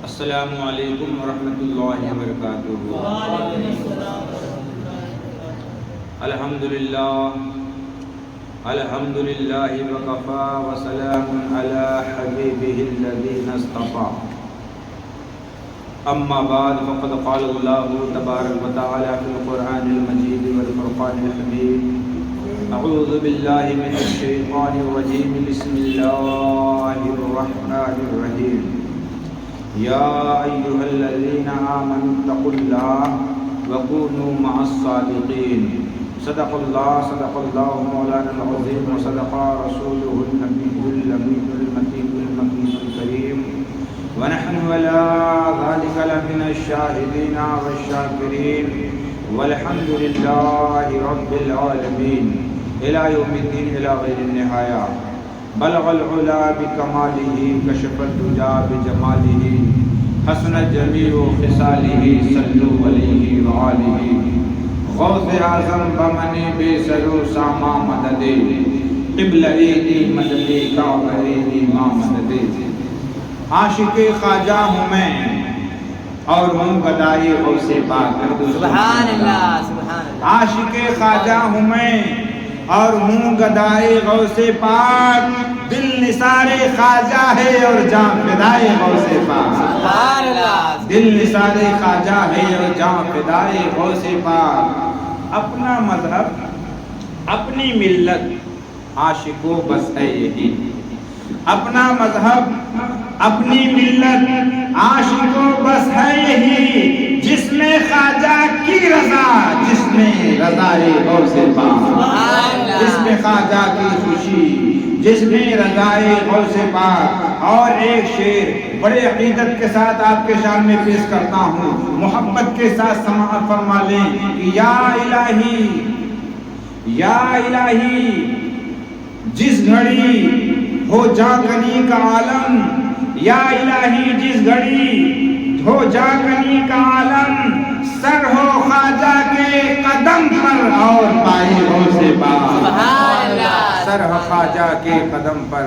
السلام علیکم ورحمۃ اللہ وبرکاتہ۔ الحمد للہ وکفا وسلام علی حبیبہ الذین اصطفیٰ، اما بعد فقد قال اللہ تبارک وتعالی فی القرآن المجید والفرقان الحمید، اعوذ باللہ من الشیطان الرجیم، بسم اللہ الرحمن الرحیم، یا ایہا الذین آمنوا اتقوا اللہ وکونوا مع الصادقین، صدق اللہ مولانا العظیم وصدق رسولہ النبی الامین المکین الکریم، ونحن علی ذلک لمن الشاہدین والشاکرین، والحمد للہ رب العالمین، الی یوم الدین الی غیر النہایہ۔ بلغ العلا بکمالہ، کشف الدجا بجمالہ، حسن جمیع خصالہ، صلوا علیہ وآلہ۔ غوث اعظم بمن بے سرو ساما مدد، قبلہ ایدی مدد کعبہ ایدی ما مدد۔ عاشق خواجہ ہوں میں اور ہوں گدائی غوث پاک، سبحان اللہ سبحان اللہ۔ عاشق خواجہ ہوں میں اور ہوں گدائی غوث پاک، دل نثار خواجہ ہے اور جاں فدائے غوث پاک، سبحان اللہ۔ دل نثار خواجہ ہے اور جاں فدائے غوث پاک۔ اپنا مذہب اپنی ملت عاشقوں بس ہے یہی، اپنا مذہب اپنی ملت عاشقوں بس ہے یہی، جس میں خواجہ کی رضا، جس میں رضا غوث پاک، جس میں خواجہ کی خوشی، جس میں رضا غوث پاک۔ اور ایک شعر بڑے عقیدت کے ساتھ آپ کے سامنے پیش کرتا ہوں، محبت کے ساتھ سماعت فرما لیں کہ یا الہی یا الہی، جس گھڑی ہو جاکنی کا عالم، یا الہی جس گھڑی ہو جاکنی کا عالم، سر ہو خواجہ کے قدم پر اور پائے غوث پاک، سر ہو خواجہ کے قدم پر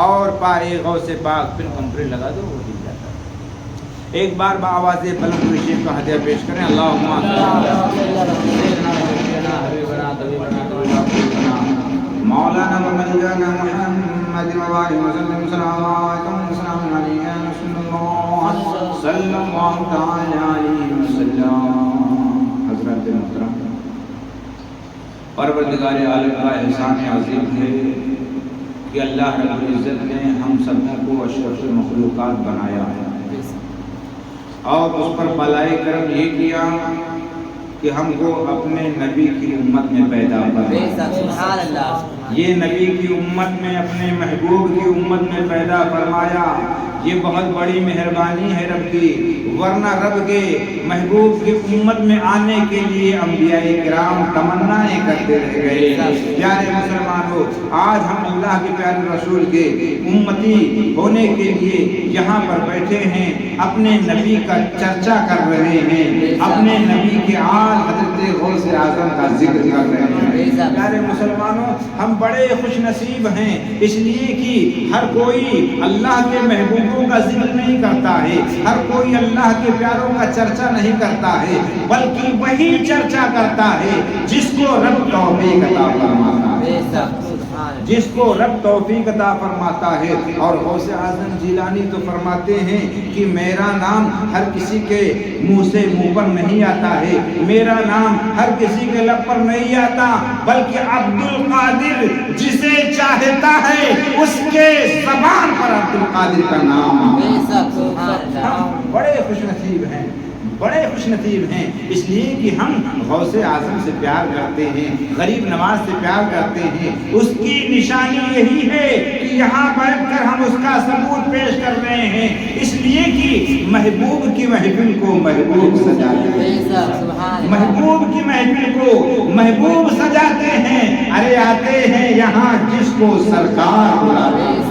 اور پائے غوث پاک۔ پھر کمپری لگا دو، وہ ہل جاتا ہے۔ ایک بار بآواز بلند رشید کا ہدیہ پیش کریں، اللہم مولانا ومولانا محمد وآلہ وسلم، سلام علیہ صلی اللہ تعالی علیہ وسلم۔ حضرت محترم، پروردگار عالم کا احسان عظیم ہے کہ اللہ رب العزت نے ہم سبوں کو اشرف المخلوقات بنایا ہے، اور اس پر بالائے کرم یہ کیا کہ ہم کو اپنے نبی کی امت میں پیدا فرمایا، یہ نبی کی امت میں اپنے محبوب کی امت میں پیدا فرمایا۔ یہ بہت بڑی مہربانی ہے رب کی، ورنہ رب کے محبوب کی امت میں آنے کے لیے انبیاء کرام تمنائیں کرتے رہ گئے۔ پیارے مسلمانوں، آج ہم اللہ کے پیارے رسول کے امتی ہونے کے لیے یہاں پر بیٹھے ہیں، اپنے نبی کا چرچا کر رہے ہیں، اپنے نبی کے آل حضرت غوث اعظم کا ذکر کر رہے ہیں۔ پیارے مسلمانوں، ہم بڑے خوش نصیب ہیں، اس لیے کہ ہر کوئی اللہ کے محبوبوں کا ذکر نہیں کرتا ہے، ہر کوئی اللہ کے پیاروں کا چرچا نہیں کرتا ہے، بلکہ وہی چرچا کرتا ہے جس کو رب توفیق عطا فرماتا ہے، جس کو رب توفیق عطا فرماتا ہے۔ اور غوث اعظم جیلانی تو فرماتے ہیں کہ میرا نام ہر کسی کے منہ سے منہ پر نہیں آتا ہے، میرا نام ہر کسی کے لب پر نہیں آتا، بلکہ عبد القادر جسے چاہتا ہے اس کے زبان پر عبد القادر کا نام۔ ہم بڑے خوش نصیب ہیں، بڑے خوش نصیب ہیں، اس لیے کہ ہم غوث اعظم سے پیار کرتے ہیں، غریب نواز سے پیار کرتے ہیں۔ اس کی نشانی یہی ہے کہ یہاں بیٹھ کر ہم اس کا ثبوت پیش کر رہے ہیں، اس لیے کہ محبوب کی محفل کو محبوب سجاتے ہیں، محبوب کی محفل کو محبوب سجاتے ہیں۔ ارے آتے ہیں یہاں جس کو سرکار بلاتے ہیں،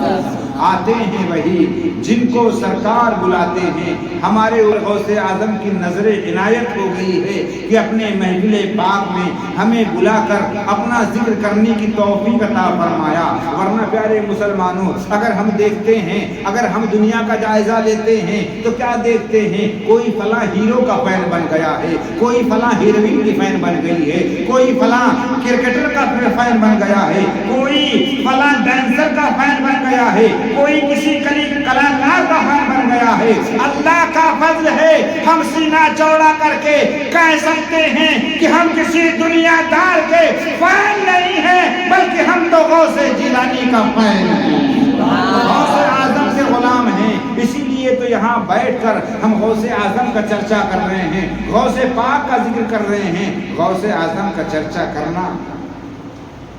آتے ہیں وہی جن کو سرکار بلاتے ہیں۔ ہمارے غوث اعظم کی نظر عنایت ہو گئی ہے کہ اپنے محفل پاک میں ہمیں بلا کر اپنا ذکر کرنے کی توفیق عطا فرمایا۔ ورنہ پیارے مسلمانوں، اگر ہم دیکھتے ہیں، اگر ہم دنیا کا جائزہ لیتے ہیں تو کیا دیکھتے ہیں؟ کوئی فلاں ہیرو کا فین بن گیا ہے، کوئی فلاں ہیروین کی فین بن گئی ہے، کوئی فلاں کرکٹر کا فین بن گیا ہے، کوئی فلاں ڈانسر کا فین بن گیا ہے، کوئی کسی کلاکار کا فین بن گیا ہے۔ اللہ کا فضل ہے، ہم سینہ چوڑا کر کے کہہ سکتے ہیں کہ ہم کسی دنیا دار کے فین نہیں ہیں، بلکہ ہم تو غوث جیلانی کا فین ہیں، غوث اعظم سے غلام ہیں۔ اسی لیے تو یہاں بیٹھ کر ہم غوث اعظم کا چرچا کر رہے ہیں، غوث پاک کا ذکر کر رہے ہیں۔ غوث اعظم کا چرچا کرنا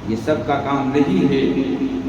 یہ سب کا کام نہیں ہے،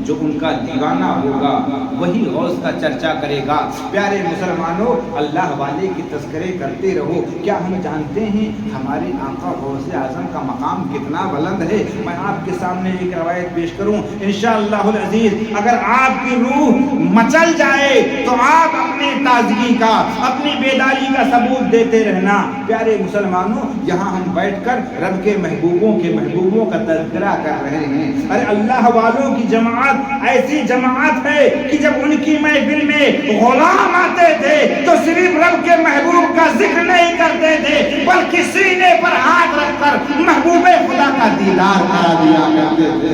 جو ان کا دیوانہ ہوگا وہی غوث کا چرچا کرے گا۔ پیارے مسلمانوں، اللہ والے کی تذکرے کرتے رہو۔ کیا ہم جانتے ہیں ہمارے آقا غوث اعظم کا مقام کتنا بلند ہے؟ میں آپ کے سامنے ایک روایت پیش کروں انشاءاللہ العزیز۔ اگر آپ کی روح مچل جائے تو آپ اپنی تازگی کا، اپنی بیداری کا ثبوت دیتے رہنا۔ پیارے مسلمانوں، یہاں ہم بیٹھ کر رب کے محبوبوں کا تذکرہ کر رہے ہیں۔ ارے اللہ والوں کی جماعت ایسی جماعت ہے کہ جب ان کی محفل میں غلام آتے تھے تو صرف رب کے محبوب کا ذکر نہیں کرتے تھے، بلکہ سینے پر ہاتھ رکھ کر محبوب خدا کا دیدار کرا دیا کرتے تھے۔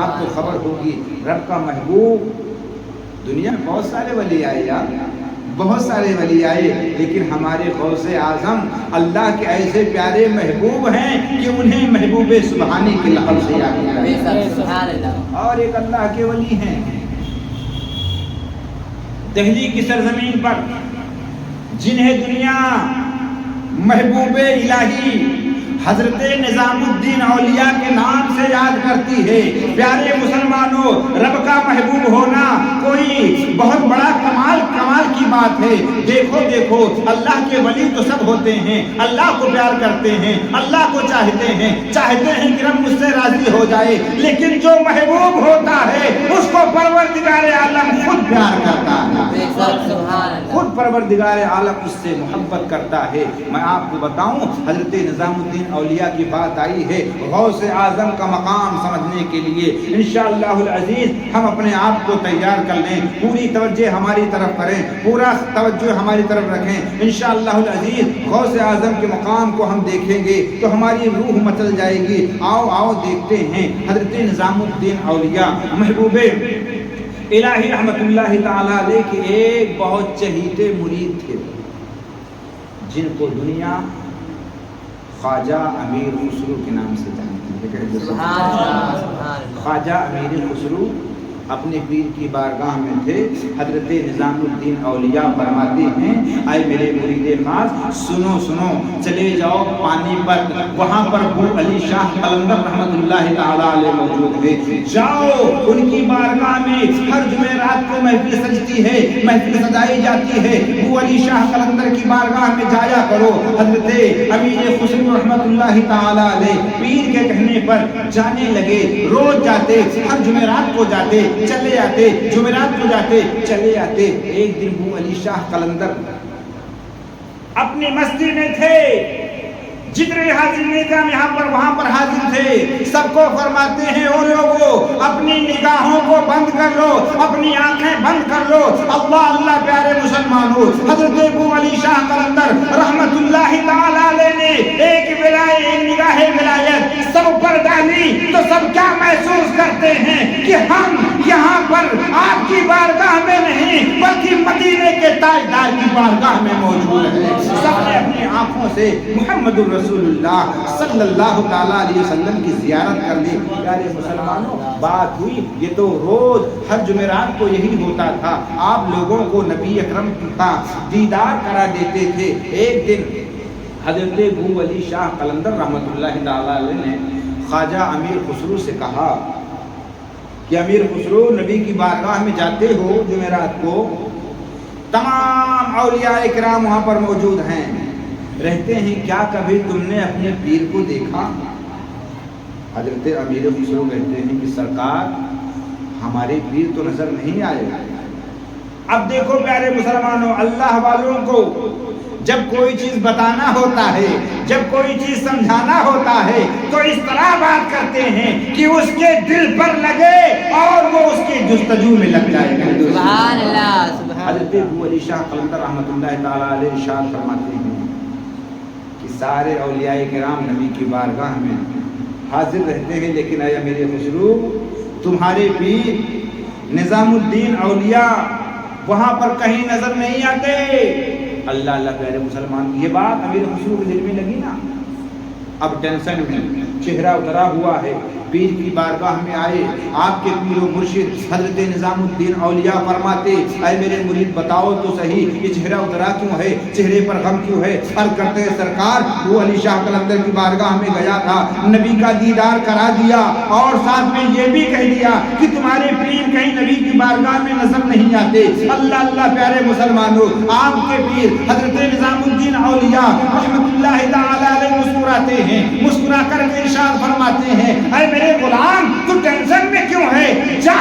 آپ کو خبر ہوگی رب کا محبوب، دنیا میں بہت سارے ولی آئے یار، بہت سارے ولی آئے، لیکن ہمارے غوث اعظم اللہ کے ایسے پیارے محبوب ہیں کہ انہیں محبوب سبحانی کے لقب سے یاد کیا جاتا ہے۔ اور ایک اللہ کے ولی ہیں دہلی کی سرزمین پر، جنہیں دنیا محبوب الہی حضرت نظام الدین اولیاء کے نام سے یاد کرتی ہے۔ پیارے مسلمانوں، رب کا محبوب ہونا کوئی بہت بڑا کمال کی بات ہے۔ دیکھو اللہ کے ولی تو سب ہوتے ہیں، اللہ کو پیار کرتے ہیں، اللہ کو چاہتے ہیں کہ رب مجھ سے راضی ہو جائے، لیکن جو محبوب ہوتا ہے اس کو پروردگار عالم خود پیار کرتا ہے، خود پروردگار عالم اس سے محبت کرتا ہے۔ میں آپ کو بتاؤں، حضرت نظام الدین اولیاء کی بات آئی ہے، غوث اعظم کا مقام سمجھنے کے لیے انشاءاللہ العزیز ہم اپنے آپ کو تیار کر لیں، پوری توجہ ہماری طرف کریں، پورا توجہ ہماری طرف رکھیں۔ انشاءاللہ العزیز غوث اعظم کے مقام کو ہم دیکھیں گے تو ہماری روح مچل جائے گی۔ آؤ دیکھتے ہیں حضرت نظام الدین اولیاء محبوب الہی رحمت اللہ تعالی علیہ کے ایک بہت چہیتے مرید تھے، جن کو دنیا خواجہ امیر خسرو کے نام سے جانتی ہے۔ خواجہ امیر خسرو اپنے پیر کی بارگاہ میں تھے۔ حضرت نظام الدین اولیاء فرماتے ہیں، اے میرے مرید خاص سنو، چلے جاؤ پانی پت، وہاں پر ابو علی شاہ قلندر رحمت اللہ تعالی علیہ موجود ہے، جاؤ ان کی بارگاہ میں۔ ہر جمعرات کو محفل سجتی ہے، محفل سجائی جاتی ہے، ابو علی شاہ قلندر کی بارگاہ میں جایا کرو۔ حضرت امیر خسرو رحمت اللہ تعالی علیہ پیر کے کہنے پر جانے لگے، روز جاتے، ہر جمعرات کو جاتے، چلے آتے، جمعرات کو جاتے، چلے آتے۔ ایک دن ابو علی شاہ قلندر اپنی مستی میں تھے، جتنے حاضر نظام یہاں پر وہاں پر حاضر تھے، سب کو فرماتے ہیں، او لوگو اپنی نگاہوں کو بند کر لو، اپنی آنکھیں بند کر لو۔ اللہ پیارے مسلمانوں، حضرت ابو علی شاہ قلندر رحمت اللہ تعالی علیہ نے ایک نگاہ ولایت سب پر ڈالی تو سب کیا محسوس کرتے ہیں کہ ہم یہاں پر آپ کی بارگاہ میں نہیں بلکہ مدینے کے تاجدار کی بارگاہ میں موجود ہیں۔ سب نے اپنی آنکھوں سے محمد رسول اللہ صلی اللہ تعالی علیہ وسلم کی زیارت کر لی۔ پیارے مسلمانوں، بات ہوئی، یہ تو روز ہر جمعرات کو یہی ہوتا تھا، آپ لوگوں کو نبی اکرم کا دیدار کرا دیتے تھے۔ ایک دن حضرت ابو علی شاہ قلندر رحمت اللہ تعالی علیہ نے خواجہ امیر خسرو سے کہا کہ امیر خسرو، نبی کی بارگاہ میں جاتے ہو جمعرات کو، تمام اولیاء اکرام وہاں پر موجود ہیں، رہتے ہیں، کیا کبھی تم نے اپنے پیر کو دیکھا؟ حضرت امیر خسرو کہتے ہیں کہ سرکار ہمارے پیر تو نظر نہیں آئے. اب دیکھو پیارے مسلمانوں، اللہ والوں کو جب کوئی چیز بتانا ہوتا ہے، جب کوئی چیز سمجھانا ہوتا ہے تو اس طرح بات کرتے ہیں کہ اس کے دل پر لگے اور وہ اس کی جستجو میں لگ جائے. سبحان اللہ سبحان حضرت ابو علی شاہ قلندر رحمۃ اللہ تعالیٰ علیہ ارشاد فرماتے ہیں کہ سارے اولیاء کرام نبی کی بارگاہ میں حاضر رہتے ہیں، لیکن اے میرے خسرو تمہارے پیر نظام الدین اولیاء وہاں پر کہیں نظر نہیں آتے. اللہ اللہ پیارے مسلمان، یہ بات امیر خسرو کے دل میں لگی نا، اب ٹینشن میں چہرہ اترا ہوا ہے. پیر کی بارگاہ میں آئے، آپ کے پیر و مرشد حضرت نظام الدین اولیاء فرماتے اے میرے مرید بتاؤ تو صحیح یہ چہرہ اترا کیوں ہے، چہرے پر غم کیوں ہے؟ عرض کرتے ہیں سرکار وہ علی شاہ قلندر کی بارگاہ میں گیا تھا، نبی کا دیدار کرا دیا اور ساتھ میں یہ بھی کہہ دیا کہ تمہارے پیر کہیں نبی کی بارگاہ میں نظر نہیں آتے. اللہ اللہ پیارے مسلمانوں، آپ کے پیر حضرت نظام الدین اولیاء رحمۃ اللہ تعالی علیہ مسکراتے ہیں، مسکرا کر ارشاد فرماتے ہیں اے میرے غلام تو ٹینشن میں کیوں ہے، جا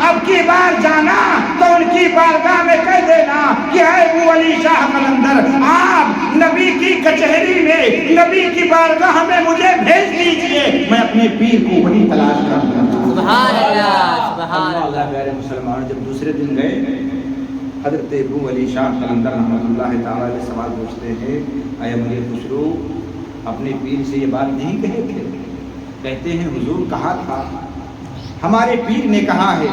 اب کی بار جانا تو ان کی بارگاہ میں کہہ دینا کہ اے ابو علی شاہ قلندر آپ نبی کی کچہری میں نبی کی بارگاہ میں مجھے بھیج دیجئے، میں اپنے پیر کو وہی تلاش کروں گا. سبحان اللہ سبحان اللہ. اللہ پیارے مسلمان، جب دوسرے دن گئے حضرت ابو علی شاہ قلندر رحمۃ اللہ تعالیٰ علیہ سوال پوچھتے ہیں اے امیر خسرو اپنے پیر سے یہ بات نہیں کہے تھے؟ کہتے ہیں حضور کہا تھا، ہمارے پیر نے کہا ہے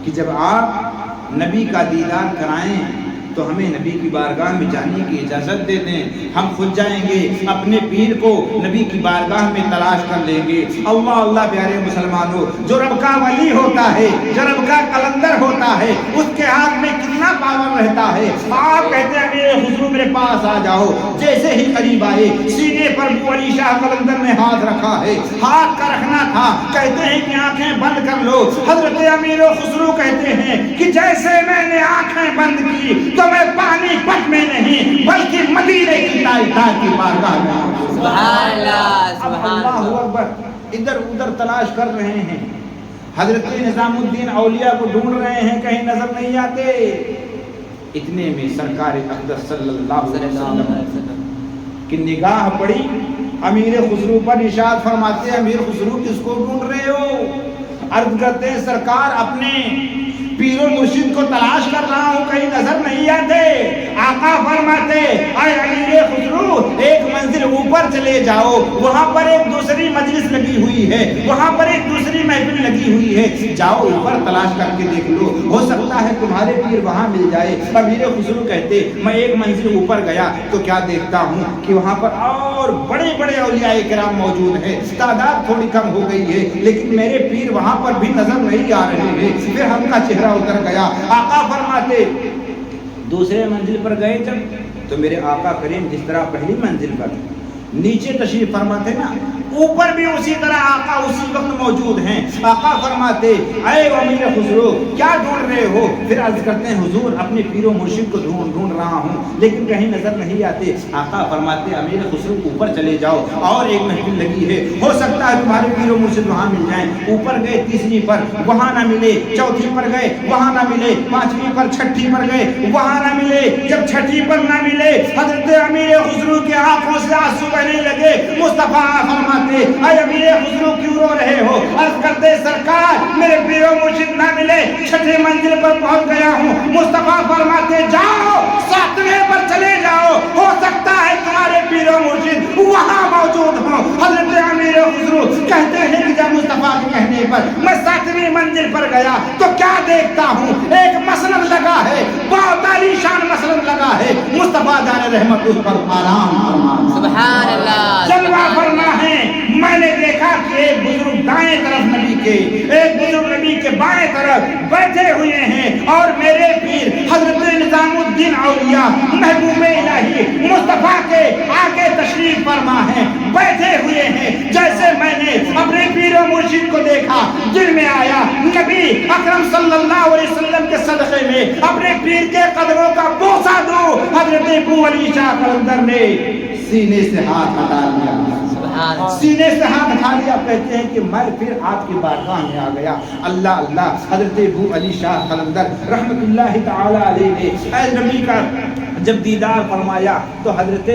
کہ جب آپ نبی کا دیدار کرائیں تو ہمیں نبی کی بارگاہ میں جانے کی اجازت دے دیں، ہم خود جائیں گے اپنے پیر کو نبی کی بارگاہ میں تلاش کر لیں گے. اللہ اللہ پیارے مسلمانوں، جو رب کا ولی ہوتا ہے، جو رب کا قلندر ہوتا ہے، اس کے ہاتھ میں کتنا پاور رہتا ہے. آپ کہتے ہیں میرے حضور میرے پاس آ جاؤ، جیسے ہی قریب آئے سینے پر ابو علی شاہ قلندر نے ہاتھ رکھا ہے، ہاتھ کا رکھنا تھا، کہتے ہیں کہ آنکھیں بند کر لو. حضرت امیر خسرو کہتے ہیں کہ جیسے میں نے آنکھیں بند کی تو میں پانی پت میں نہیں بلکہ مدینے کی تاریخ کی بارگاہ میں. سبحان اللہ سبحان اللہ اکبر. ادھر ادھر تلاش کر رہے ہیں، حضرت نظام الدین اولیاء کو ڈھونڈ رہے ہیں، کہیں نظر نہیں آتے. اتنے میں سرکار اقدس صلی اللہ علیہ وسلم کی نگاہ پڑی امیر خسرو پر، ارشاد فرماتے ہیں امیر خسرو کس کو ڈھونڈ رہے ہو؟ عرض کرتے ہیں سرکار اپنے پیر و مرشد کو تلاش کر رہا ہوں، کہیں نظر نہیں آتے. آقا فرماتے اے امیر خسرو ایک منزل اوپر چلے جاؤ، وہاں پر ایک دوسری مجلس لگی ہوئی ہے، وہاں پر ایک دوسری محفل لگی ہوئی ہے، جاؤ اوپر تلاش کر کے دیکھ لو، ہو سکتا ہے تمہارے پیر وہاں مل جائے. امیر خسرو کہتے میں ایک منزل اوپر گیا تو کیا دیکھتا ہوں کہ وہاں پر اور بڑے بڑے اولیاء کرام موجود ہیں، تعداد تھوڑی کم ہو گئی ہے لیکن میرے پیر وہاں پر بھی نظر نہیں آ رہے ہیں. پھر ہم کا چہرہ اتر گیا. آقا فرماتے دوسرے منزل پر گئے جب تو میرے آقا کریم جس طرح پہلی منزل پر نیچے تشریف فرماتے نا، اوپر بھی اسی طرح آقا اسی وقت موجود ہیں. آقا فرماتے اے امیر خسرو کیا ڈھونڈ رہے ہو؟ پھر عرض کرتے ہیں حضور اپنے پیر و مرشد کو ڈھونڈ رہا ہوں لیکن کہیں نظر نہیں آتے. آقا فرماتے امیر خسرو اوپر چلے جاؤ اور ایک محفل لگی ہے، ہو سکتا ہے تمہارے پیر و مرشد وہاں مل جائیں. اوپر گئے تیسری پر وہاں نہ ملے، چوتھی پر گئے وہاں نہ ملے، پانچویں پر چھٹی پر گئے وہاں نہ ملے. جب چھٹی پر نہ ملے حضرت امیر خسرو کی آنکھوں سے آنسو بہنے لگے. مصطفیٰ فرماتے اے امیر خسرو کیوں رو رہے ہو؟ عرض کرتے سرکار میرے پیر و مرشد نہ ملے، چھٹے منزل پر پہنچ گیا ہوں. مصطفیٰ فرماتے جاؤ ساتویں پر چلے جاؤ، ہو سکتا ہے تمہارے پیر و مرشد وہاں موجود ہوں. حضرت امیر خسرو کہتے ہیں کہ جب مصطفیٰ کے کہنے پر میں ساتویں منزل پر گیا تو کیا دیکھتا ہوں، ایک مسند لگا ہے، بہت عالی شان مسند لگا ہے. مصطفیٰ جان رحمت اس پر آرام فرما. سبحان اللہ جلوہ فرما ہے. میں نے دیکھا کہ ایک بزرگ دائیں طرف نبی کے، ایک بزرگ نبی کے بائیں طرف بیٹھے ہوئے ہیں اور میرے پیر حضرت نظام الدین اولیاء محبوب الہی مصطفیٰ کے آگے تشریف فرما ہیں، بیٹھے ہوئے ہیں. جیسے میں نے اپنے پیر و مرشد کو دیکھا دل میں آیا نبی اکرم صلی اللہ علیہ وسلم کے صدقے میں اپنے پیر کے قدموں کا بوسہ دوں. حضرت ابو علی شاہ قلندر نے سینے سے ہاتھ ہٹا لیا. سینے سے ہاتھ اٹھا لیا، کہتے ہیں کہ میں پھر آپ کی بارگاہ میں آ گیا۔ اللہ اللہ، حضرت ابو علی شاہ قلندر رحمت اللہ تعالی علیہ نے اے نبی کا جب دیدار فرمایا تو حضرت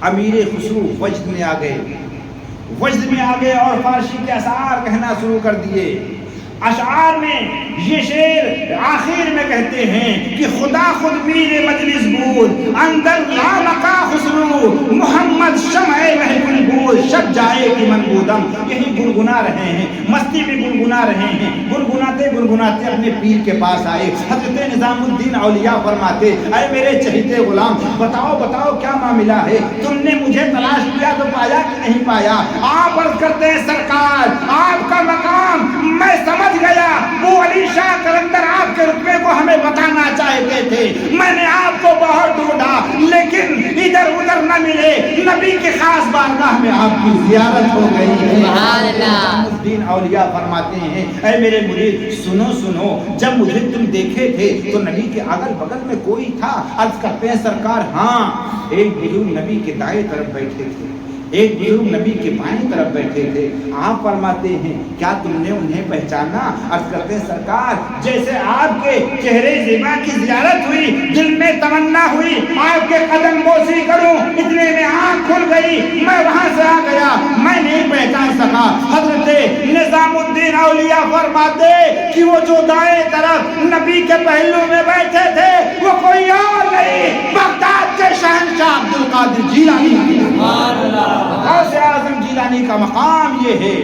امیر خسرو وجد میں آ گئے، وجد میں آ گئے اور فارسی کے اشعار کہنا شروع کر دیے۔ اشعار میں یہ شعر آخر میں کہتے ہیں کہ خدا خود میر مجلس بود اندر لامکا خسرو محمد شمع محفل بود شب جائے کہ من بودم۔ یہی گنگنا رہے ہیں، مستی میں گنگنا رہے ہیں، گنگناتے گنگناتے اپنے پیر کے پاس آئے۔ حضرت نظام الدین اولیاء فرماتے اے میرے چہیتے غلام، بتاؤ بتاؤ کیا معاملہ ہے، تم نے مجھے تلاش کیا تو پایا کہ نہیں پایا؟ آپ عرض کرتے ہیں سرکار آپ کا مقام میں سمجھ گیا، وہ علی شاہ قلندر آپ کے رتبے کو ہمیں بتانا چاہتے تھے، میں نے آپ کو بہت ڈھونڈا لیکن ادھر ادھر نہ ملے، نبی کے خاص بارگاہ میں آپ کی زیارت ہو گئی ہے۔ سبحان اللہ۔ الدین اولیاء فرماتے ہیں اے میرے مرید سنو سنو، جب مجھے تم دیکھے تھے تو نبی کے اگل بغل میں کوئی تھا؟ عرض کرتے ہیں سرکار ہاں، ایک بزرگ نبی کے دائیں طرف بیٹھے تھے، ایک بزرگ نبی کے بائیں طرف بیٹھے تھے۔ آپ فرماتے ہیں کیا تم نے انہیں پہچانا؟ عرض کرتے ہیں سرکار جیسے آپ کے چہرے زیبا کی زیارت ہوئی، دل میں تمنا ہوئی آپ کے قدم بوسی کروں، اتنے میں آنکھ کھل گئی، میں وہاں سے آ گیا، میں نہیں پہچان سکا۔ حضرت نظام الدین اولیاء فرماتے کہ وہ جو دائیں طرف نبی کے پہلو میں بیٹھے تھے وہ کوئی اور نہیں، بغداد کے شہنشاہ عبد القادر جیلانی۔ غوث اعظم جیلانی کا مقام یہ ہے،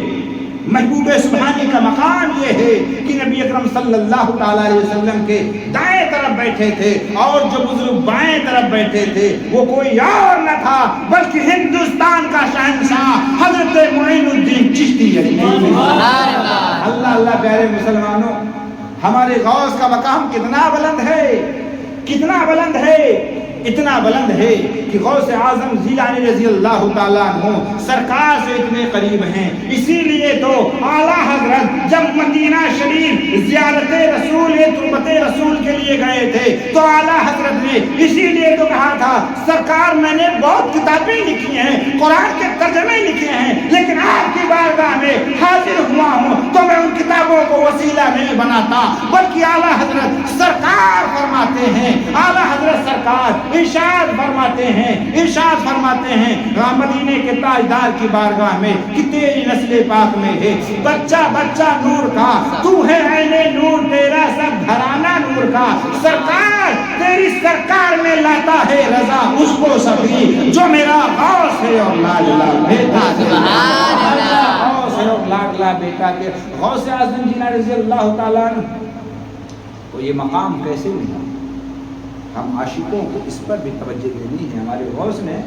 محبوب سبحانی کا مقام یہ ہے کہ نبی اکرم صلی اللہ تعالی علیہ وسلم کے دائیں طرف بیٹھے تھے اور جو بزرگ بائیں طرف بیٹھے تھے وہ کوئی اور نہ تھا بلکہ ہندوستان کا شہنشاہ حضرت معین الدین چشتی۔ اللہ اللہ پیارے مسلمانوں، ہمارے غوث کا مقام کتنا بلند ہے، کتنا بلند ہے، اتنا بلند ہے کہ غوث اعظم جیلانی رضی اللہ تعالیٰ عنہ سرکار سے اتنے قریب ہیں۔ اسی لیے تو اعلیٰ حضرت جب مدینہ شریف زیارت رسول تربت رسول کے لیے گئے تھے تو اعلیٰ حضرت نے اسی لیے تو کہا تھا سرکار میں نے بہت کتابیں لکھی ہیں، قرآن کے ترجمے لکھے ہیں، لیکن آپ کی بارگاہ میں حاضر ہوا ہوں تو میں ان کتابوں کو وسیلہ نہیں بناتا، بلکہ اعلیٰ حضرت سرکار فرماتے ہیں، اعلیٰ حضرت سرکار ارشاد فرماتے ہیں، ارشاد فرماتے ہیں مدینے کے تاجدار کی بارگاہ میں کہ تیری نسل پاک میں ہے بچہ بچہ نور کا، تو ہے عین نور، تیرا سب گھرانہ نور کا، سرکار تیری سرکار میں لاتا ہے رضا اس کو سبھی جو میرا غوث ہے اور لاڈلا بیٹا غوث ہے اور لاڈلا بیٹا کے غوث اعظم جیلانی رضی اللہ تعالیٰ عنہ کو یہ مقام کیسے ملا؟ ہم عاشقوں کو اس پر بھی توجہ دینی ہے۔ ہمارے غوث نے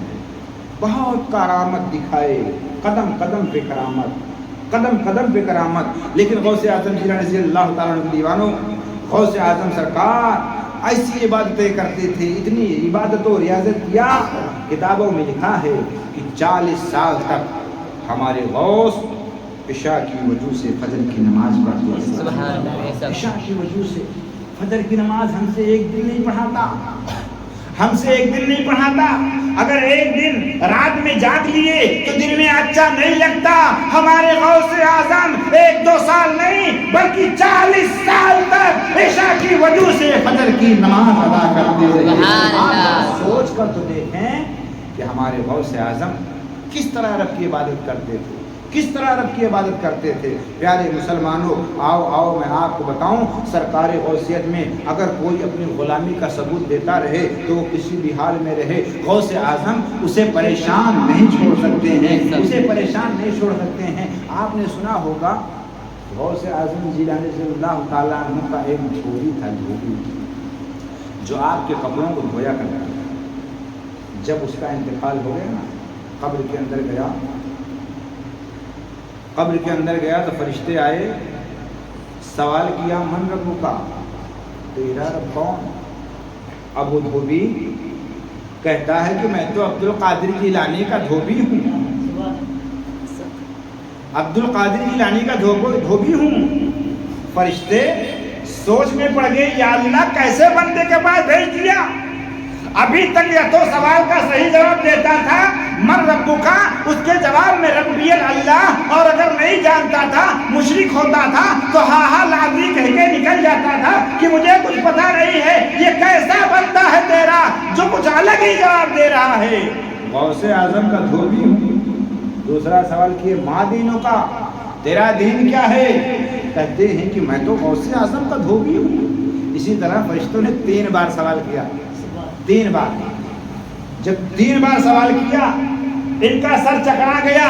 بہت کرامت دکھائے، قدم قدم پہ کرامت، قدم قدم پہ کرامت، لیکن غوث اعظم جیلانی رضی اللہ تعالیٰ عنہ دیوانوں، غوث اعظم سرکار ایسی عبادتیں کرتے تھے، اتنی عبادت و ریاضت کیا، کتابوں میں لکھا ہے کہ 40 سال تک ہمارے غوث عشاء کی وجہ سے فجر کی نماز پڑھتے تھے، عشاء کی وجہ سے فجر کی نماز ہم سے ایک دن نہیں پڑھاتا، ہم سے ایک دن نہیں پڑھاتا، اگر ایک دن رات میں جاگ لیے تو دن میں اچھا نہیں لگتا۔ ہمارے غوث اعظم 1-2 سال نہیں بلکہ 40 سال تک عشاء کی وجہ سے فجر کی نماز ادا کرتے رہے۔ آپ سوچ کر تو دیکھیں کہ ہمارے غوث اعظم کس طرح رب کی عبادت کرتے تھے، کس طرح رب کی عبادت کرتے تھے۔ پیارے مسلمانوں آؤ آؤ میں آپ کو بتاؤں، سرکار غوثیت میں اگر کوئی اپنی غلامی کا ثبوت دیتا رہے تو وہ کسی بھی حال میں رہے غوث اعظم اسے پریشان نہیں چھوڑ سکتے ہیں، اسے پریشان نہیں چھوڑ سکتے ہیں۔ آپ نے سنا ہوگا غوث اعظم جیلانی رضی اللہ تعالیٰ عنہ کا ایک دھوبی تھا، دھوبی جو آپ کے کپڑوں کو دھویا کرتا تھا۔ جب اس کا انتقال ہو گیا نا، قبر کے اندر گیا، قبر کے اندر گیا تو فرشتے آئے، سوال کیا من ربو کا، تیرا رب کون؟ اب وہ دھوبی کہتا ہے کہ میں تو عبد القادر جیلانی کا دھوبی ہوں، عبد القادر جیلانی کا دھوبی ہوں۔ فرشتے سوچ میں پڑ گئے یا اللہ کیسے بندے کے پاس بھیج دیا، ابھی تک یہ تو سوال کا صحیح جواب دیتا تھا من ربکا، اس کے جواب میں ربی اللہ، اور اگر نہیں جانتا تھا مشرک ہوتا تھا تو ہاں ہاں لازمی کہہ کے نکل جاتا تھا کہ مجھے کچھ پتا نہیں ہے، یہ کیسا بندہ ہے تیرا جو کچھ الگ ہی جواب دے رہا ہے۔ غوث اعظم کا دھوبی ہوں۔ دوسرا سوال کیے ماں دینوں کا، تیرا دین کیا ہے؟ کہتے ہیں کہ میں تو غوث اعظم کا دھوبی ہوں۔ اسی طرح فرشتوں نے 3 بار سوال کیا، 3 بار۔ جب 3 بار سوال کیا ان کا سر چکرا گیا،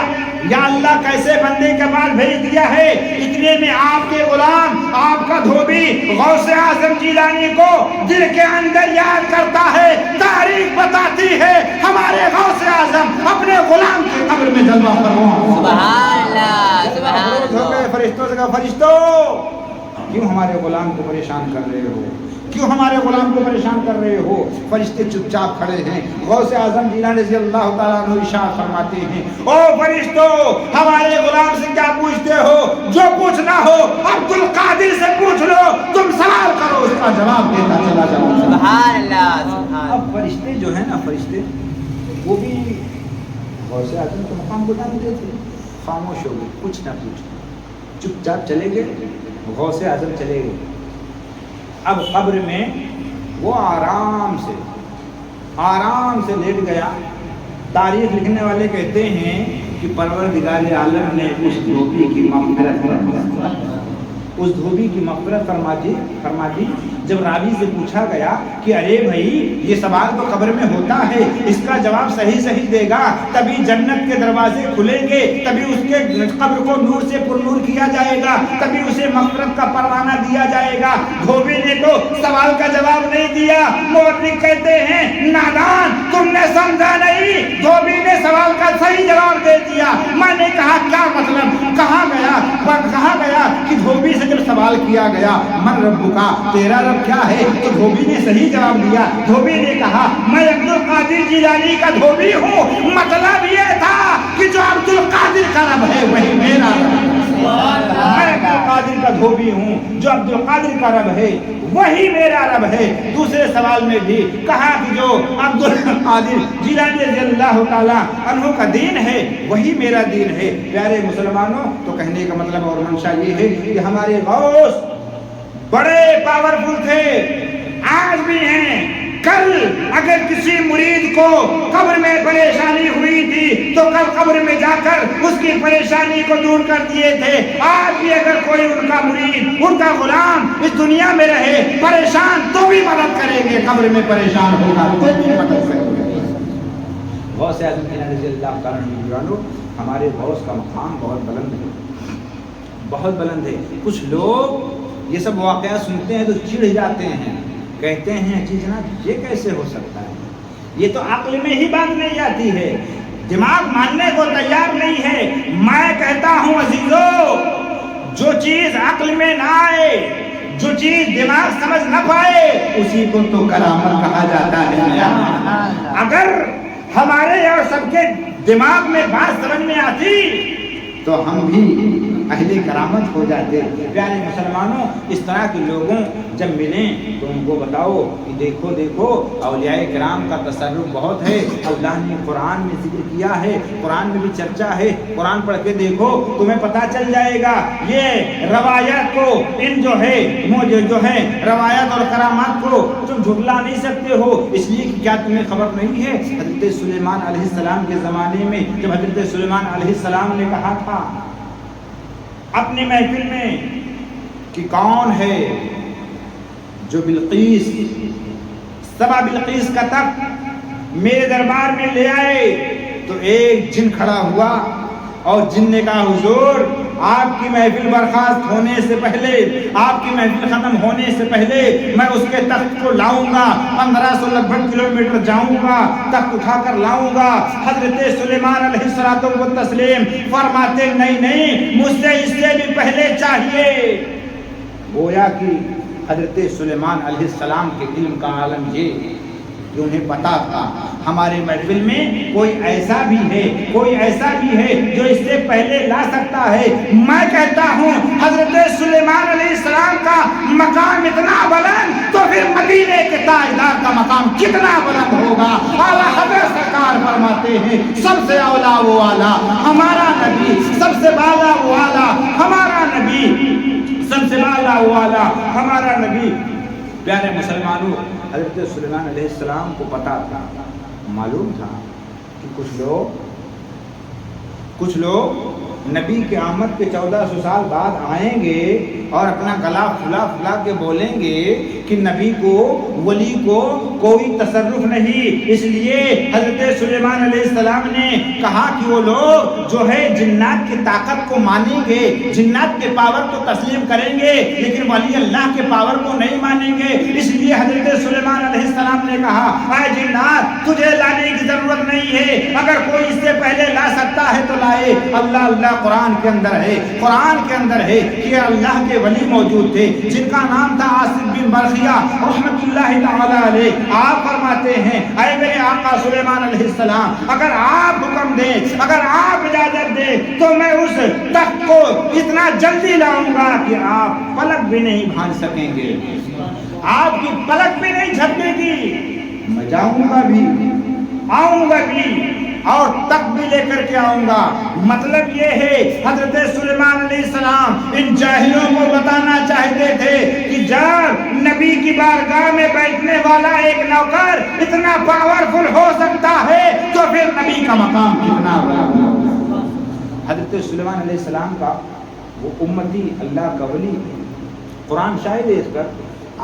یا اللہ کیسے بندے کے بعد بھیج دیا ہے؟ اتنے میں آپ کے غلام، آپ کا دھوبی غوث اعظم جیلانی کو دل کے اندر یاد کرتا ہے، تاریخ بتاتی ہے ہمارے غوث اعظم اپنے غلام کی قبر میں جلوہ فرما۔ سبحان اللہ، سبحان اللہ۔ فرشتوں سے کہا فرشتوں کیوں ہمارے غلام کو پریشان کر رہے ہو؟ کیوں ہمارے غلام کو پریشان کر رہے ہو؟ فرشتے چپ چاپ کھڑے ہیں۔ غوث اعظم جیلانی رضی اللہ تعالیٰ عنہ ارشاد فرماتے ہیں، او فرشتوں ہمارے غلام سے کیا پوچھتے ہو؟ جو پوچھنا ہو عبد القادر سے پوچھ لو، تم سوال کرو اس کا جواب دیتا چلا جاؤ۔ سبحان اللہ، سبحان اللہ۔ اب فرشتے جو ہیں نا، فرشتے وہ بھی غوث اعظم کے مقام کو جانتے تھے، خاموش ہو گئے، کچھ نہ پوچھ، چپ چاپ چلے گئے۔ غوث اعظم چلے گئے۔ اب قبر میں وہ آرام سے لیٹ گیا۔ تاریخ لکھنے والے کہتے ہیں کہ پروردگار عالم نے اس دھوبی کی مغفرت فرما دی۔ جب راوی سے پوچھا گیا کہ ارے بھائی یہ سوال تو قبر میں ہوتا ہے، اس کا جواب صحیح دے گا تبھی جنت کے دروازے کھلیں گے، تبھی اس کے قبر کو نور سے پر نور کیا جائے گا، تبھی اسے مغفرت کا پروانہ دیا جائے گا۔ دھوبی نے تو سوال کا جواب نہیں دیا۔ مورخ کہتے ہیں نادان، تم نے سمجھا نہیں، دھوبی نے سوال کا صحیح جواب دے دیا۔ میں نے کہا کیا مطلب؟ کہا گیا کہ دھوبی سے جب سوال کیا گیا من ربکا، تیرا رب کیا ہے، تو دھوبی نے صحیح جواب دیا۔ دھوبی نے کہا میں عبد القادر جیلانی کا دھوبی ہوں۔ مطلب یہ تھا کہ جو عبد القادر کا رب ہے وہی میرا رب ہے۔ میں عبد القادر کا دھوبی ہوں، جو عبد القادر کا رب ہے وہی میرا رب ہے۔ دوسرے سوال میں بھی کہا کہ جو عبد القادر جیلانی رضی اللہ تعالیٰ عنہ کا دین ہے وہی میرا دین ہے۔ پیارے مسلمانوں، تو کہنے کا مطلب اور منشا یہ ہے کہ ہمارے غوث بڑے پاورفل تھے، آج بھی ہیں۔ کل اگر کسی مرید کو قبر میں پریشانی ہوئی تھی تو کل قبر میں جا کر اس کی پریشانی کو دور کر دیے تھے۔ آج بھی اگر کوئی ان کا مرید، ان کا غلام اس دنیا میں رہے پریشان تو بھی مدد کریں گے، قبر میں پریشان ہوگا تو بھی مدد کریں گے۔ غوث اعظم جیلانی رضی اللہ تعالیٰ عنہ، ہمارے غوث کا مقام بہت بلند ہے، بہت بلند ہے۔ کچھ لوگ یہ سب واقعات سنتے ہیں تو چڑ جاتے ہیں، کہتے ہیں جی جناب یہ کیسے ہو سکتا ہے، یہ تو عقل میں ہی بات نہیں آتی ہے، دماغ ماننے کو تیار نہیں ہے۔ میں کہتا ہوں عزیزو، جو چیز عقل میں نہ آئے، جو چیز دماغ سمجھ نہ پائے، اسی کو تو کرامت کہا جاتا ہے۔ اگر ہمارے اور سب کے دماغ میں بات سمجھ میں آتی تو ہم بھی اہل کرامت ہو جاتے۔ پیارے مسلمانوں، اس طرح کے لوگوں جب ملیں تو ان کو بتاؤ کہ دیکھو اولیاء کرام کا تصرف بہت ہے، اللہ نے قرآن میں ذکر کیا ہے، قرآن میں بھی چرچا ہے، قرآن پڑھ کے دیکھو تمہیں پتہ چل جائے گا۔ یہ روایات کو ان جو ہے روایات اور کرامات کو تم جھٹلا نہیں سکتے ہو، اس لیے کہ کیا تمہیں خبر نہیں ہے حضرت سلیمان علیہ السلام کے زمانے میں جب حضرت سلیمان علیہ السلام نے کہا تھا اپنی محفل میں کہ کون ہے جو بلقیس، سبا بلقیس کا تخت میرے دربار میں لے آئے، تو ایک جن کھڑا ہوا اور جن نے کہا حضور آپ کی محفل برخاست ہونے سے پہلے، آپ کی محفل ختم ہونے سے پہلے میں اس کے تخت کو لاؤں گا، 1500 لگ بھگ کلومیٹر جاؤں گا، تخت اٹھا کر لاؤں گا۔ حضرت سلیمان علیہ الصلوۃ والتسلیم فرماتے نہیں، مجھ سے اس سے بھی پہلے چاہیے۔ گویا کہ حضرت سلیمان علیہ السلام کے علم کا عالم یہ کہ انہیں پتا تھا ہمارے محفل میں کوئی ایسا بھی ہے جو اس سے پہلے لا سکتا ہے۔ میں کہتا ہوں حضرت سلیمان علیہ السلام کا مقام اتنا بلند تو پھر مدینے کے تاجدار کا مقام کتنا بلند ہوگا. اعلیٰ حضرت سرکار فرماتے ہیں سب سے اولا وہ اعلیٰ ہمارا نبی, سب سے بالا وہ اعلیٰ ہمارا نبی, سب سے بالا وہ اعلیٰ ہمارا نبی. پیارے مسلمانوں, حضرت سلیمان علیہ السلام کو پتا تھا, معلوم تھا کہ کچھ لوگ نبی کی آمد کے 1400 سال بعد آئیں گے اور اپنا گلا پھلا کے بولیں گے کہ نبی کو, ولی کو کوئی تصرف نہیں. اس لیے حضرت سلیمان علیہ السلام نے کہا کہ وہ لوگ جو ہے جنات کی طاقت کو مانیں گے, جنات کے پاور کو تسلیم کریں گے, لیکن ولی اللہ کے پاور کو نہیں مانیں گے. اس لیے حضرت سلیمان علیہ السلام نے کہا اے جنات تجھے لانے کی ضرورت نہیں ہے, اگر کوئی اس سے پہلے لا سکتا ہے تو لائے. اللہ قرآن کے اندر ہے کہ اللہ کے ولی موجود تھے جن کا نام تھا آصف بن برخیہ رحمت اللہ تعالی علیہ. آپ فرماتے ہیں اے میرے آقا سلیمان علیہ السلام, اگر آپ حکم دیں, اگر آپ اجازت دیں تو میں اس تخت کو اتنا جلدی لاؤں گا کہ آپ پلک بھی نہیں بھان سکیں گے, آپ کی پلک بھی نہیں جھپکے گی. میں جاؤں گا بھی, آؤں گا بھی, اور تخت بھی لے کر کے آؤں گا. مطلب یہ ہے حضرت سلیمان علیہ السلام ان جاہلوں کو بتانا چاہتے تھے کہ جب نبی کی بارگاہ میں بیٹھنے والا ایک نوکر اتنا پاورفل ہو سکتا ہے تو پھر نبی کا مقام کتنا بڑا ہوگا. حضرت سلیمان علیہ السلام کا وہ امتی, اللہ کا ولی, قرآن شاہد ہے اس پر.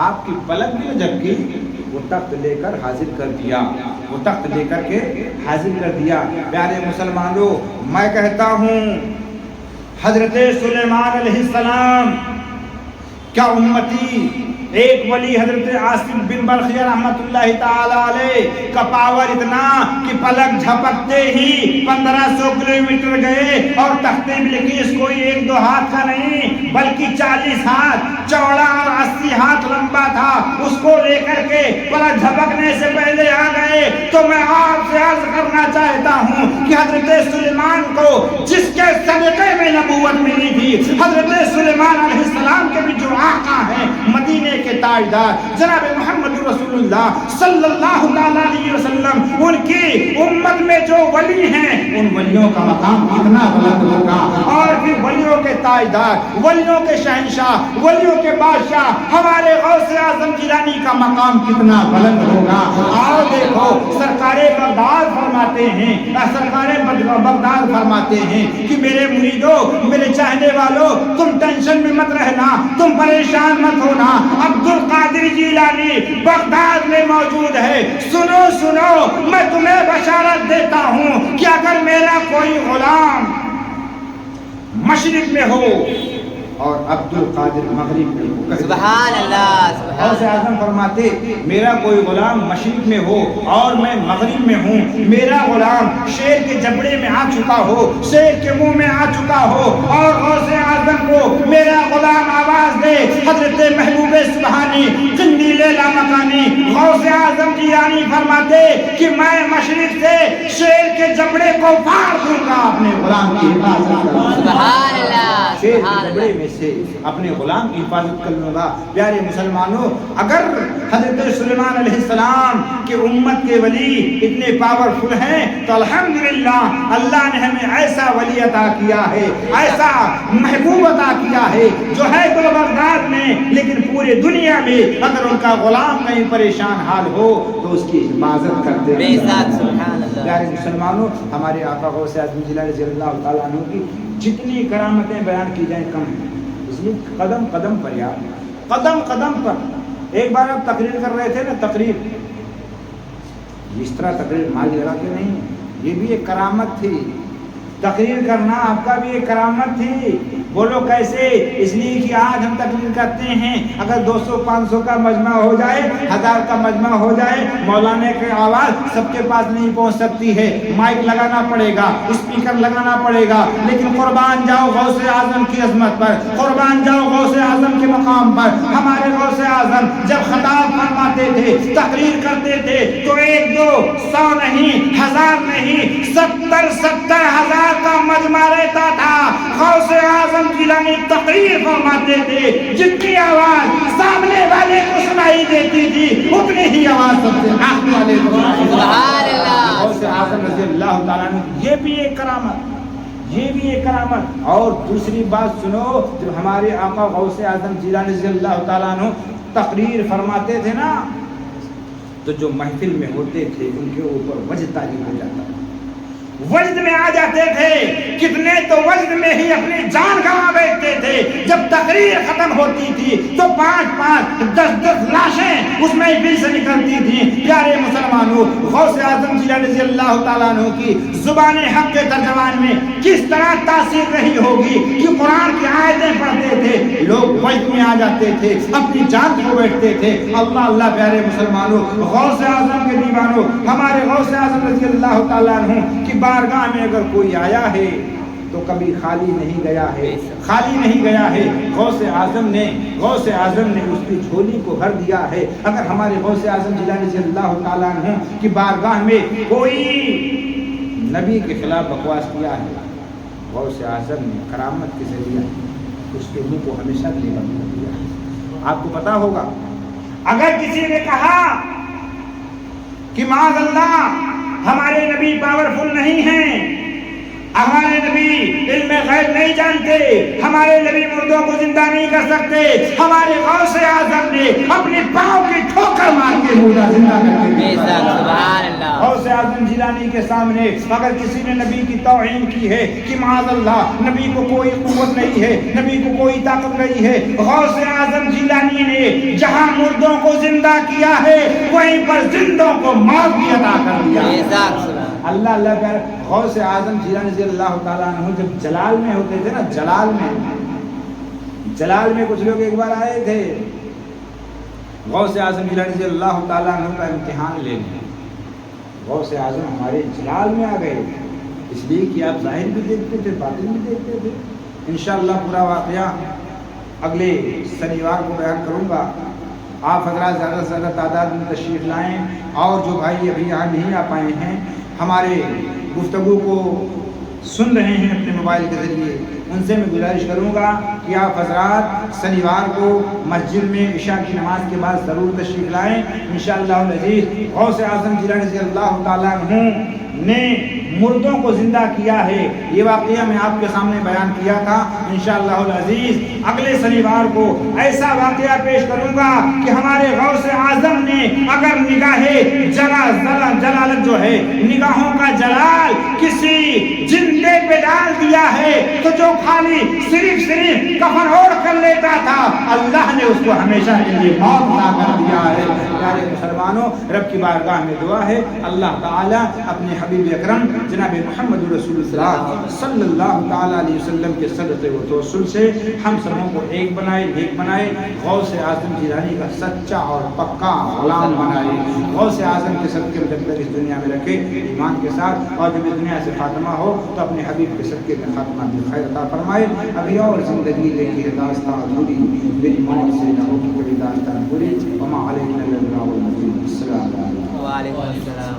آپ کی پلک بھی نہ جھپکی, وہ تخت لے کر حاضر کر دیا, وہ تخت لے کر کے حاضر کر دیا. پیارے مسلمانوں, میں کہتا ہوں حضرت سلیمان علیہ السلام کیا امتی, ایک ولی حضرت آصف بن برخیہ رحمت اللہ تعالی علیہ کا پاور اتنا کہ پلک جھپکتے ہی 1500 کلومیٹر گئے, اور تخت بلقیس کوئی 1-2 ہاتھ کا نہیں بلکہ 40 ہاتھ چوڑا اور 80 ہاتھ لمبا تھا, اس کو لے کر کے پلک جھپکنے سے پہلے آ گئے. تو میں آپ سے عرض کرنا چاہتا ہوں کہ حضرت سلیمان کو جس کے صدقے میں نبوت ملی تھی, حضرت سلیمان علیہ السلام کے بھی جو آقا ہیں مدینے کے تاجدار جناب محمد رسول اللہ صلی اللہ علیہ وسلم, ان کی امت میں جو ولی ہیں ان ولیوں کا مقام کتنا بلند ہوگا. اور پھر ولیوں کے تاجدار, ولیوں کے شہنشاہ, ولیوں کے بادشاہ ہمارے غوث اعظم جیلانی کا مقام کتنا بلند ہوگا. اور دیکھو سرکار بغداد فرماتے ہیں کہ میرے مریدوں, میرے چاہنے والوں, تم ٹینشن میں مت رہنا, تم پریشان مت ہونا. عبد القادر جیلانی بغداد میں موجود ہے. سنو میں تمہیں بشارت دیتا ہوں کہ اگر میرا کوئی غلام مشرق میں ہو اور عبد القادر مغرب میں ہو, سبحان اللہ, غوث اعظم فرماتے میرا کوئی غلام مشرق میں ہو اور میں مغرب میں ہوں, میرا غلام شیر کے جبڑے میں آ چکا ہو, شیر کے منہ میں آ چکا ہو, اور غوث اعظم کو میرا غلام آواز دے, حضرت محبوب سبحانی قندیل لامکانی غوث اعظم جیلانی فرماتے کہ میں مشرق سے شیر کے جبڑے کو پھاڑ دوں گا, اپنے غلام کی حفاظت کروں گا. سبحان اللہ, شیر کے جبڑے میں سے اپنے غلام کی حفاظت کر لوں گا. پیارے مسلمانوں, اگر حضرت سلیمان علیہ السلام کے امت کے ولی اتنے پاورفل ہیں تو الحمدللہ اللہ نے ہمیں ایسا ولی عطا کیا ہے, ایسا محبوب عطا کیا ہے جو ہے تو بغداد میں, لیکن پورے دنیا میں اگر ان کا غلام کہیں پریشان حال ہو تو اس کی حفاظت کرتے ہیں. سبحان اللہ. پیارے مسلمانوں, ہمارے آقا غوث اعظم جیلانی رضی اللہ تعالیٰ عنہ کی جتنی کرامتیں بیان کی جائیں کم ہیں, اس لیے قدم قدم پر یاد, قدم قدم پر. ایک بار آپ تقریر کر رہے تھے نا, تقریر اس طرح تقریر مال لگا کے نہیں, یہ بھی ایک کرامت تھی. تقریر کرنا آپ کا بھی ایک کرامت تھی. بولو کیسے؟ اس لیے کہ آج ہم تقریر کرتے ہیں, اگر 200-500 کا مجمع ہو جائے, 1000 کا مجمع ہو جائے, مولانا کی آواز سب کے پاس نہیں پہنچ سکتی ہے, مائک لگانا پڑے گا, اسپیکر لگانا پڑے گا. لیکن قربان جاؤ غوث اعظم کی عظمت پر, قربان جاؤ غوث اعظم کے مقام پر. ہمارے غوث اعظم جب خطاب فرماتے تھے, تقریر کرتے تھے تو 100-200 نہیں, 1000 نہیں, 70,000 کا مجمع رہتا تھا. غوث اعظم جیلانی تقریر فرماتے تھے, جتنی آواز سامنے والے کو سنائی دکھائی دیتی تھی اتنی ہی آواز سب سے آخری والے کو سبحان اللہ غوث اعظم رضی اللہ تعالیٰ عنہ. یہ بھی ایک کرامت، یہ بھی ایک کرامت. اور دوسری بات سنو، جب ہمارے آقا غوث اعظم جیلانی رضی اللہ تعالیٰ عنہ تقریر فرماتے تھے نا، تو جو محفل میں ہوتے تھے ان کے اوپر وجد طاری ہو جاتا تھا، وجد میں آ جاتے تھے. کتنے تو وجد میں ہی اپنی جان گنوا بیٹھتے تھے. جب تقریر ختم ہوتی تھی تو 5-5 10-10 لاشیں اس محفل سے نکلتی تھیں. پیارے مسلمانوں، غوث اعظم جیلانی رضی اللہ تعالیٰ عنہ کی زبان حق کے ترجمان میں کس طرح تاثیر رہی ہوگی کہ قرآن کی آیتیں پڑھتے تھے، لوگ وجد میں آ جاتے تھے، اپنی جان کھو بیٹھتے تھے. اللہ اللہ. پیارے مسلمانوں، غوث اعظم کے دیوانوں، ہمارے غوث اعظم رضی اللہ تعالیٰ عنہ کی بارگاہ میں اگر کوئی آیا ہے تو کبھی خالی نہیں گیا ہے، خالی نہیں گیا ہے. غوث اعظم نے اس کی جھولی کو بھر دیا ہے. اگر ہمارے غوث اعظم جیلانی رضی اللہ تعالیٰ عنہ کی بارگاہ میں کوئی نبی کے خلاف بکواس کیا ہے، غوث اعظم نے کرامت کے ذریعے اس کے منہ کو ہمیشہ کے لیے بند کر دیا. آپ کو پتا ہوگا، اگر کسی نے کہا کہ معاذ اللہ ہمارے نبی پاورفل نہیں ہیں، ہمارے نبی علم غیب نہیں جانتے، ہمارے نبی مردوں کو زندہ نہیں کر سکتے، ہمارے غوث اعظم نے اپنے پاؤں کی ٹھوکر مار کے مردہ زندہ کر کے سبحان اللہ. غوث اعظم جیلانی کے سامنے اگر کسی نے نبی کی توہین کی ہے کہ معاذ اللہ نبی کو کوئی قوت نہیں ہے، نبی کو کوئی طاقت نہیں ہے، غوث اعظم جیلانی نے جہاں مردوں کو زندہ کیا ہے وہیں پر زندوں کو موت بھی عطا کر دیا. اللہ اللہ. غوث اعظم جیلانی رضی اللہ تعالیٰ عنہ جب جلال میں ہوتے تھے نا، جلال میں کچھ لوگ ایک بار آئے تھے غوث اعظم جیلانی رضی اللہ تعالیٰ عنہ کا امتحان لینے. غوث اعظم ہمارے جلال میں آ گئے، اس لیے کہ آپ ظاہر بھی دیکھتے تھے، باطن بھی دیکھتے تھے. انشاءاللہ پورا واقعہ اگلے شنیوار کو بیان کروں گا. آپ حضرات زیادہ سے زیادہ تعداد میں تشریف لائیں، اور جو بھائی ابھی یہاں نہیں آ پائے ہیں ہمارے گفتگو کو سن رہے ہیں اپنے موبائل کے ذریعے، ان سے میں گزارش کروں گا کہ آپ حضرات شنیوار کو مسجد میں عشاء کی نماز کے بعد ضرور تشریف لائیں. انشاءاللہ العزیز غوث اعظم جیلانی رضی اللہ تعالیٰ عنہ نے مردوں کو زندہ کیا ہے. یہ واقعہ میں آپ کے سامنے بیان کیا تھا. انشاءاللہ العزیز اگلے شنیوار کو ایسا واقعہ پیش کروں گا کہ ہمارے غوث اعظم نے اگر نگاہ جلالت جو ہے، نگاہوں کا جلال کسی زندے پہ ڈال دیا ہے تو جو خالی صرف کفن اوڑھ کر لیتا تھا، اللہ نے اس کو ہمیشہ کے لیے موت عطا کر دیا ہے. پیارے مسلمانوں، رب کی بارگاہ میں دعا ہے اللہ تعالیٰ اپنے حبیب اکرم جناب محمد رسول اللہ صلی اللہ تعالیٰ علیہ وسلم کے صدقے و توسل سے ہم سبوں کو ایک بنائے، نیک بنائے. غوث اعظم جیلانی کا سچا اور پکا غلام بنائے. غوث اعظم کے صدقے میں جب تک اس دنیا میں رکھے ایمان کے ساتھ، اور جب اس دنیا سے خاتمہ ہو تو اپنے حبیب کے صدقے میں خاتمہ بھی خیر عطا فرمائے. ابھی اور زندگی دیکھی داستان ادھوری، میری موت سے نہ ہو کوئی داستان پوری. وما علینا الا البلاغ المبین. السلام علیکم. وعلیکم السلام.